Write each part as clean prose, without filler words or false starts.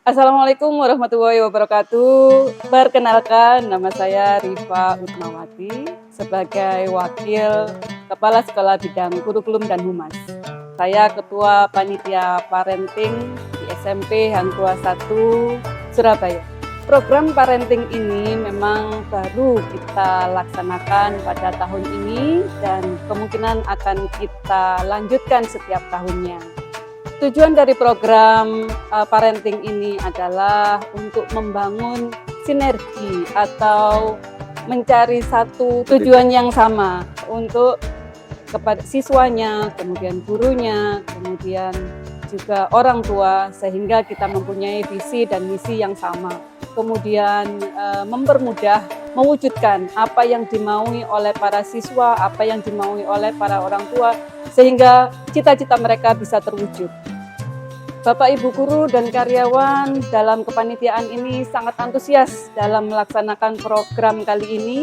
Assalamualaikum warahmatullahi wabarakatuh. Perkenalkan, nama saya Rifa Utmawati sebagai Wakil Kepala Sekolah Bidang Kurikulum dan Humas. Saya Ketua Panitia Parenting di SMP Hang Tuah 1 Surabaya. Program parenting ini memang baru kita laksanakan pada tahun ini dan kemungkinan akan kita lanjutkan setiap tahunnya. Tujuan dari program parenting ini adalah untuk membangun sinergi atau mencari satu tujuan yang sama untuk kepada siswanya, kemudian gurunya, kemudian juga orang tua, sehingga kita mempunyai visi dan misi yang sama. Kemudian mempermudah mewujudkan apa yang dimaui oleh para siswa, apa yang dimaui oleh para orang tua, sehingga cita-cita mereka bisa terwujud. Bapak, Ibu guru dan karyawan dalam kepanitiaan ini sangat antusias dalam melaksanakan program kali ini.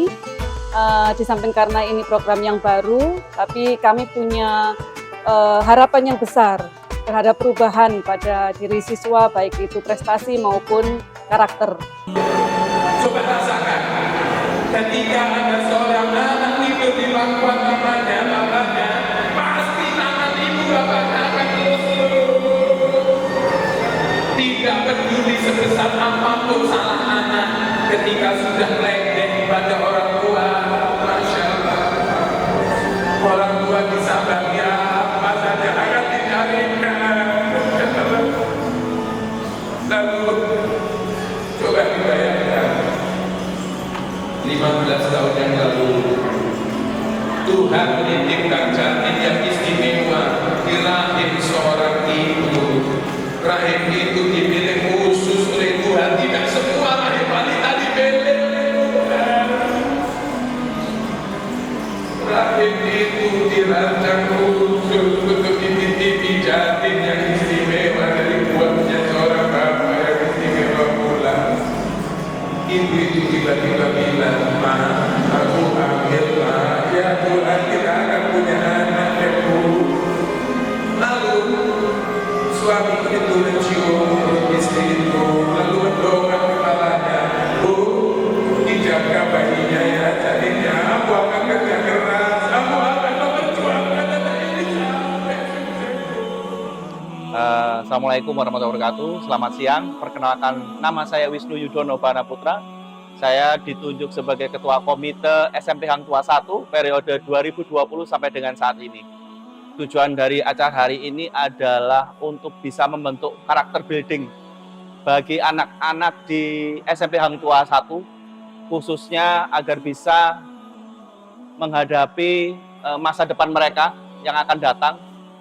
Di samping karena ini program yang baru, tapi kami punya harapan yang besar terhadap perubahan pada diri siswa, baik itu prestasi maupun karakter. Coba rasakan, ketika ada seorang anak hidup di bangkuan bapaknya, pasti tangan ibu bapaknya akan terus. Tidak peduli sebesar apapun salah anak, ketika sudah melenceng pada orang tua, Masya Allah, orang tua bisa bagi apa saja akan dicarikan. Lalu coba dibayangkan, 15 tahun yang lalu Tuhan menitipkan janin yang istimewa di rahim seorang ibu. Rahim itu dipilih khusus oleh Tuhan, tidak semua rahim wanita dipilih. Rahim itu dirancang khusus untuk dititipi janin yang istimewa dari buatnya seorang bapak yang istimewa pula. Ibu itu tiba-tiba bilang, "Ma, aku hamil, Ma. Ya Tuhan, kita akan punya anak, ya Bu." Lalu suami itu mencium perut istri itu, lalu mendongak kepalanya, "Bu, dijaga bayinya ya, jadinya aku akan kerja keras, aku akan memperjuangkan anak ini sampai sukses." Assalamualaikum warahmatullahi wabarakatuh. Selamat siang. Perkenalkan, nama saya Wisnu Yudono Banaputra. Saya ditunjuk sebagai Ketua Komite SMP Hang Tuah 1 periode 2020 sampai dengan saat ini. Tujuan dari acara hari ini adalah untuk bisa membentuk karakter building bagi anak-anak di SMP Hang Tuah 1, khususnya agar bisa menghadapi masa depan mereka yang akan datang,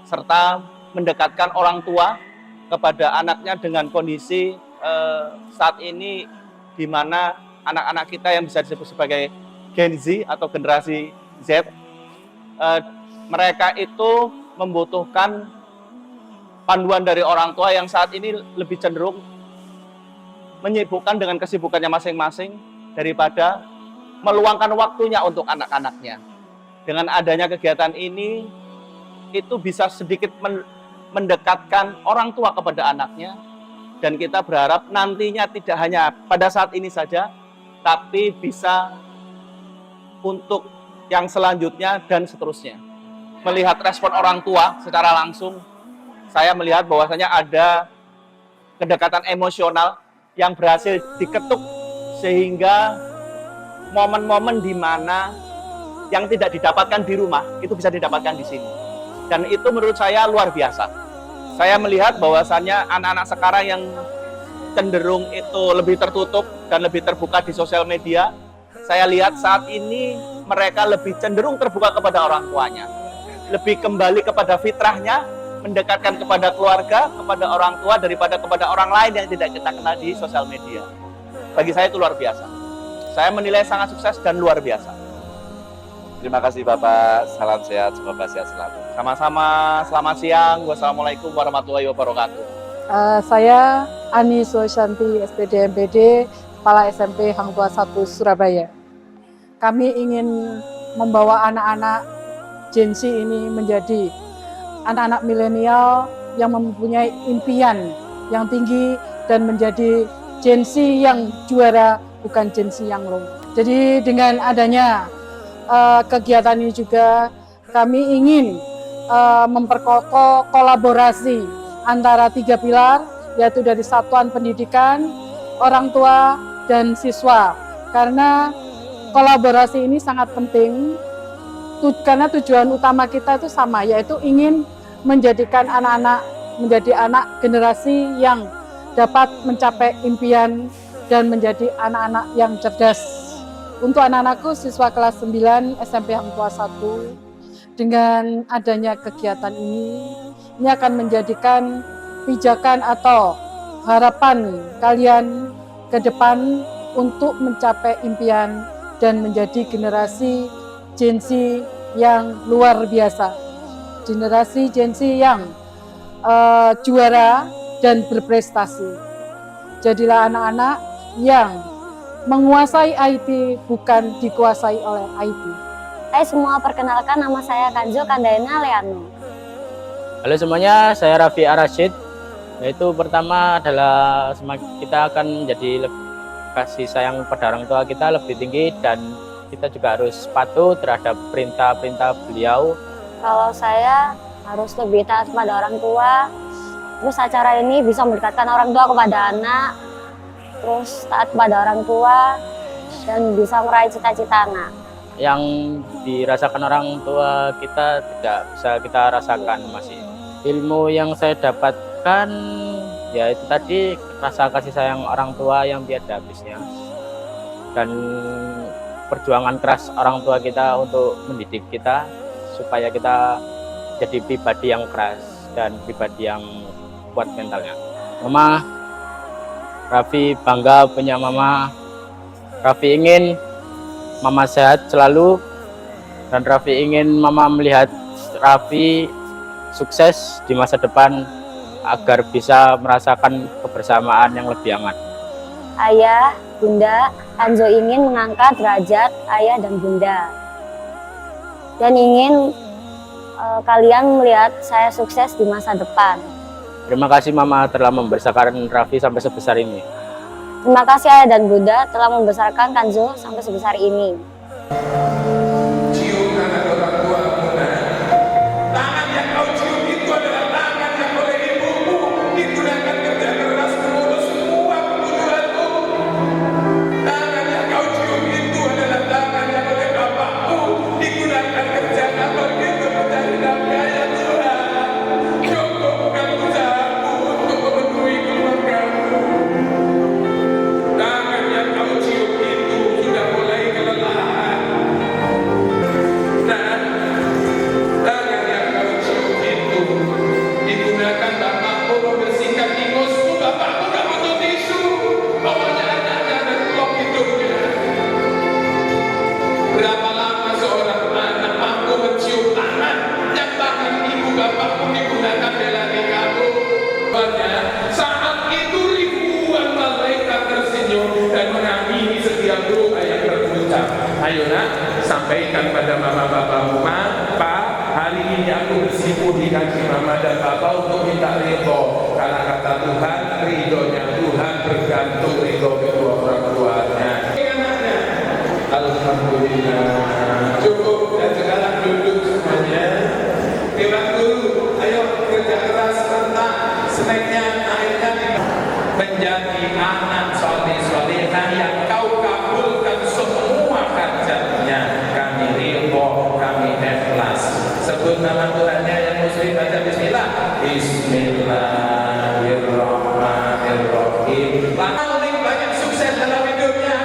serta mendekatkan orang tua kepada anaknya dengan kondisi saat ini di mana anak-anak kita yang bisa disebut sebagai Gen Z atau generasi Z, mereka itu membutuhkan panduan dari orang tua yang saat ini lebih cenderung menyibukkan dengan kesibukannya masing-masing daripada meluangkan waktunya untuk anak-anaknya. Dengan adanya kegiatan ini, itu bisa sedikit mendekatkan orang tua kepada anaknya, dan kita berharap nantinya tidak hanya pada saat ini saja, tapi bisa untuk yang selanjutnya dan seterusnya. Melihat respon orang tua secara langsung, saya melihat bahwasanya ada kedekatan emosional yang berhasil diketuk, sehingga momen-momen di mana yang tidak didapatkan di rumah itu bisa didapatkan di sini. Dan itu menurut saya luar biasa. Saya melihat bahwasannya anak-anak sekarang yang cenderung itu lebih tertutup dan lebih terbuka di sosial media, saya lihat saat ini mereka lebih cenderung terbuka kepada orang tuanya, lebih kembali kepada fitrahnya, mendekatkan kepada keluarga, kepada orang tua daripada kepada orang lain yang tidak kita kenal di sosial media. Bagi saya itu luar biasa. Saya menilai sangat sukses dan luar biasa. Terima kasih Bapak, salam sehat, semoga sehat selalu. Sama-sama, selamat siang. Wassalamualaikum warahmatullahi wabarakatuh. Saya Ani Suwasyanti, SPD MPD, Kepala SMP Hang Tuah 1 Surabaya. Kami ingin membawa anak-anak Gen Z ini menjadi anak-anak milenial yang mempunyai impian yang tinggi dan menjadi Gen Z yang juara, bukan Gen Z yang low. Jadi dengan adanya kegiatan ini juga kami ingin memperkokoh kolaborasi antara 3 pilar, yaitu dari satuan pendidikan, orang tua, dan siswa. Karena kolaborasi ini sangat penting, karena tujuan utama kita itu sama, yaitu ingin menjadikan anak-anak menjadi anak generasi yang dapat mencapai impian dan menjadi anak-anak yang cerdas. Untuk anak-anakku siswa kelas 9 SMP Hang Tuah 1, dengan adanya kegiatan ini akan menjadikan pijakan atau harapan kalian ke depan untuk mencapai impian dan menjadi generasi Gen Z yang luar biasa. Generasi Gen Z yang juara dan berprestasi. Jadilah anak-anak yang menguasai IT, bukan dikuasai oleh IT. Hai semua, perkenalkan nama saya Kanjo Kandaina Leano. Halo semuanya, saya Raffi Arashid. Yaitu pertama adalah kita akan menjadi kasih sayang pada orang tua kita lebih tinggi, dan kita juga harus patuh terhadap perintah-perintah beliau. Kalau saya harus lebih taat pada orang tua. Terus acara ini bisa mendekatkan orang tua kepada anak, terus taat pada orang tua, dan bisa meraih cita-cita anak. Yang dirasakan orang tua kita tidak bisa kita rasakan masih. Ilmu yang saya dapatkan ya itu tadi, rasa kasih sayang orang tua yang tiada habisnya, dan perjuangan keras orang tua kita untuk mendidik kita supaya kita jadi pribadi yang keras dan pribadi yang kuat mentalnya. Mama, Raffi bangga punya mama. Raffi ingin mama sehat selalu, dan Raffi ingin mama melihat Raffi sukses di masa depan agar bisa merasakan kebersamaan yang lebih hangat. Ayah, Bunda, Kanjo ingin mengangkat derajat ayah dan bunda. Dan ingin kalian melihat saya sukses di masa depan. Terima kasih mama telah membesarkan Raffi sampai sebesar ini. Terima kasih ayah dan bunda telah membesarkan Kanjo sampai sebesar ini. Cium tangan orang tuamu, nak. Tangan yang kau cium itu adalah tangan yang oleh ibumu digunakan kerja keras mengurus semua kebutuhanmu. Tangan yang kau cium itu adalah tangan yang oleh bapakmu digunakan kerja kapal itu mencari nafkah, ya Tuhan. Cukupkan usahamu untuk memenuhi keluargamu. Tangan yang kau cium itu sudah mulai kelelahan. Nah, tangan yang kau cium itu digunakan bapakmu membersihkan ingusmu. Bapakmu gak butuh tisu, pokoknya anaknya dan blok hidupnya. Berapa lama seorang anak mampu mencium tangan yang tangan ibu bapakmu digunakan belani kamu? Banyak saat itu ribuan malaikat tersenyum dan mengamini setiap doa yang terucap. Ayo nak, sampaikan pada mama bapamu, Pak, hari ini aku bersimpuh di kaki mama dan bapak untuk minta ridho. Karena kata Tuhan, ridhonya Tuhan bergantung ridho kedua orang tuanya. Anaknya, alhamdulillah. Cukup, dan sekarang duduk semuanya. Dewan guru, ayo kerja keras rentak, snacknya, airnya menjadi anak soleh-solehah yang kau kabulkan semua hajatnya. Kami ridho, kami ikhlas. Sebut nama Tuhannya yang muslim, baca bismillah. Bismillahirrahmanirrahim. Paling banyak sukses dalam hidupnya.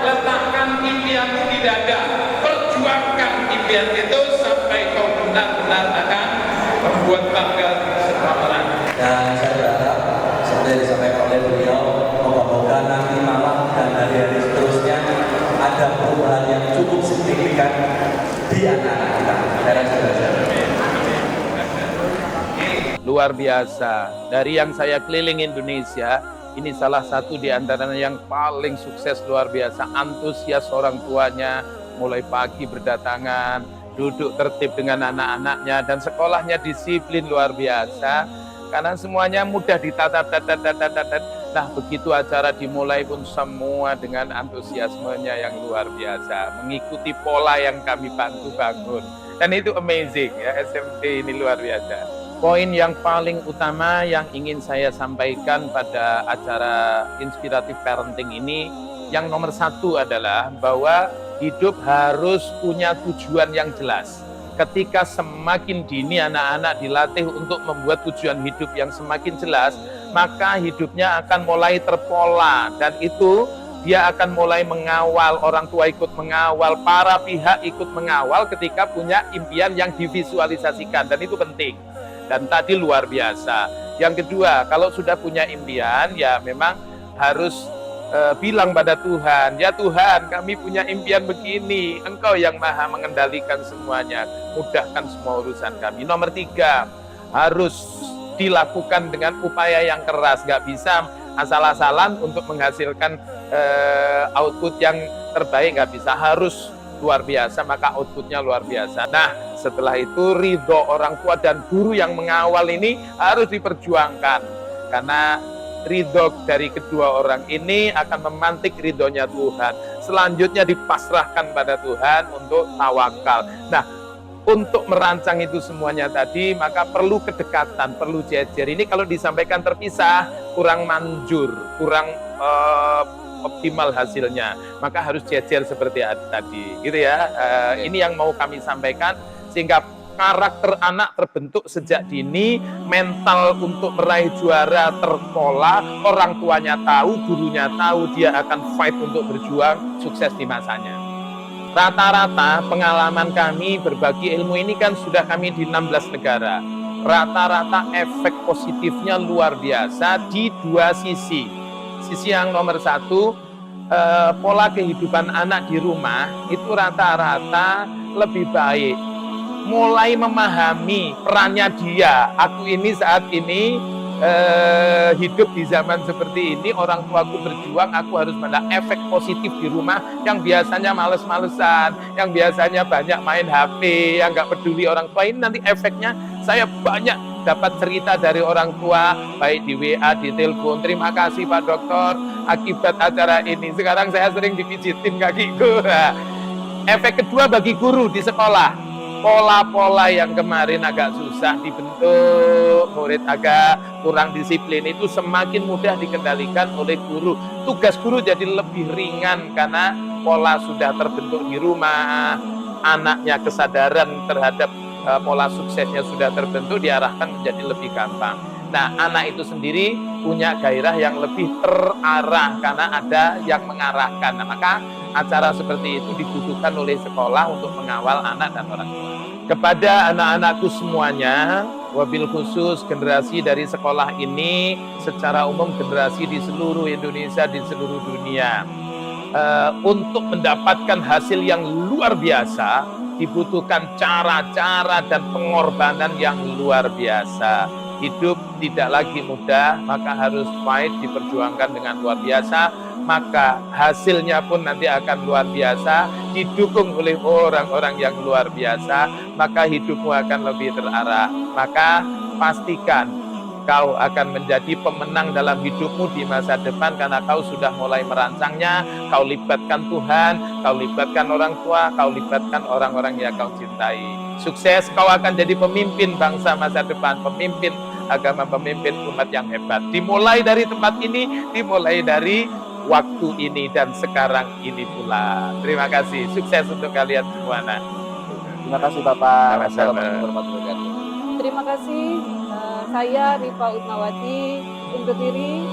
Letakkan impianmu di dada, perjuangkan impian itu sampai kau benar-benar akan membuat bangga semua orang. Dan saya berharap seperti yang disampaikan oleh beliau, moga-moga nanti malam dan hari-hari seterusnya ada perubahan yang cukup signifikan di anak-anak kita. Luar biasa. Dari yang saya keliling Indonesia, ini salah satu di antaranya yang paling sukses, luar biasa. Antusias orang tuanya, mulai pagi berdatangan, duduk tertib dengan anak-anaknya, dan sekolahnya disiplin luar biasa. karena semuanya mudah ditata. Nah, begitu acara dimulai pun semua dengan antusiasmenya yang luar biasa, mengikuti pola yang kami bantu bangun. Dan itu amazing ya, SMP ini luar biasa. Poin yang paling utama yang ingin saya sampaikan pada acara inspiratif parenting ini, yang nomor satu adalah bahwa hidup harus punya tujuan yang jelas. Ketika semakin dini anak-anak dilatih untuk membuat tujuan hidup yang semakin jelas, maka hidupnya akan mulai terpola, dan itu dia akan mulai mengawal, orang tua ikut mengawal, para pihak ikut mengawal ketika punya impian yang divisualisasikan, dan itu penting. Dan tadi luar biasa. Yang kedua, kalau sudah punya impian, ya memang harus bilang pada Tuhan, ya Tuhan, kami punya impian begini, Engkau yang maha mengendalikan semuanya, mudahkan semua urusan kami. Nomor 3, harus dilakukan dengan upaya yang keras, nggak bisa asal-asalan untuk menghasilkan output yang terbaik, nggak bisa, harus luar biasa, maka outputnya luar biasa. Nah, setelah itu ridho orang tua dan guru yang mengawal ini harus diperjuangkan, karena ridho dari kedua orang ini akan memantik ridhonya Tuhan. Selanjutnya dipasrahkan pada Tuhan untuk tawakal. Nah, untuk merancang itu semuanya tadi, maka perlu kedekatan, perlu jejer. Ini kalau disampaikan terpisah, kurang manjur, kurang optimal hasilnya. Maka harus jejer seperti tadi, gitu ya. Ini yang mau kami sampaikan, sehingga karakter anak terbentuk sejak dini, mental untuk meraih juara terpola, orang tuanya tahu, gurunya tahu, dia akan fight untuk berjuang, sukses di masanya. Rata-rata pengalaman kami berbagi ilmu ini kan sudah kami di 16 negara. Rata-rata efek positifnya luar biasa di dua sisi. Sisi yang nomor 1, pola kehidupan anak di rumah itu rata-rata lebih baik. Mulai memahami perannya dia. Aku ini saat ini hidup di zaman seperti ini, orang tuaku berjuang, aku harus mendapat efek positif di rumah. Yang biasanya males-malesan, yang biasanya banyak main HP, yang nggak peduli orang tua, ini nanti efeknya saya banyak dapat cerita dari orang tua, baik di WA, di telepon. Terima kasih Pak Dokter, akibat acara ini sekarang saya sering dipijitin kakiku. Efek kedua bagi guru di sekolah, pola-pola yang kemarin agak susah dibentuk, murid agak kurang disiplin, itu semakin mudah dikendalikan oleh guru. Tugas guru jadi lebih ringan karena pola sudah terbentuk di rumah, anaknya kesadaran terhadap pola suksesnya sudah terbentuk, diarahkan menjadi lebih gampang. Nah, anak itu sendiri punya gairah yang lebih terarah karena ada yang mengarahkan. Nah, maka acara seperti itu dibutuhkan oleh sekolah untuk mengawal anak dan orang tua. Kepada anak-anakku semuanya, wabil khusus generasi dari sekolah ini, secara umum generasi di seluruh Indonesia, di seluruh dunia, untuk mendapatkan hasil yang luar biasa, dibutuhkan cara-cara dan pengorbanan yang luar biasa. Hidup tidak lagi mudah, maka harus fight, diperjuangkan dengan luar biasa. Maka hasilnya pun nanti akan luar biasa, didukung oleh orang-orang yang luar biasa, maka hidupmu akan lebih terarah. Maka pastikan kau akan menjadi pemenang dalam hidupmu di masa depan, karena kau sudah mulai merancangnya. Kau libatkan Tuhan, kau libatkan orang tua, kau libatkan orang-orang yang kau cintai. Sukses, kau akan jadi pemimpin bangsa masa depan, pemimpin agama, pemimpin umat yang hebat. Dimulai dari tempat ini, dimulai dari waktu ini dan sekarang ini pula. Terima kasih, sukses untuk kalian semua. Terima kasih Bapak. Sama-sama. Terima kasih. Saya Rifa Utnawati undur diri.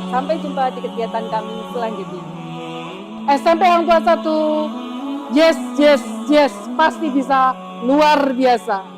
Sampai jumpa di kegiatan kami selanjutnya. SMP Hang Tuah 1, yes, pasti bisa luar biasa.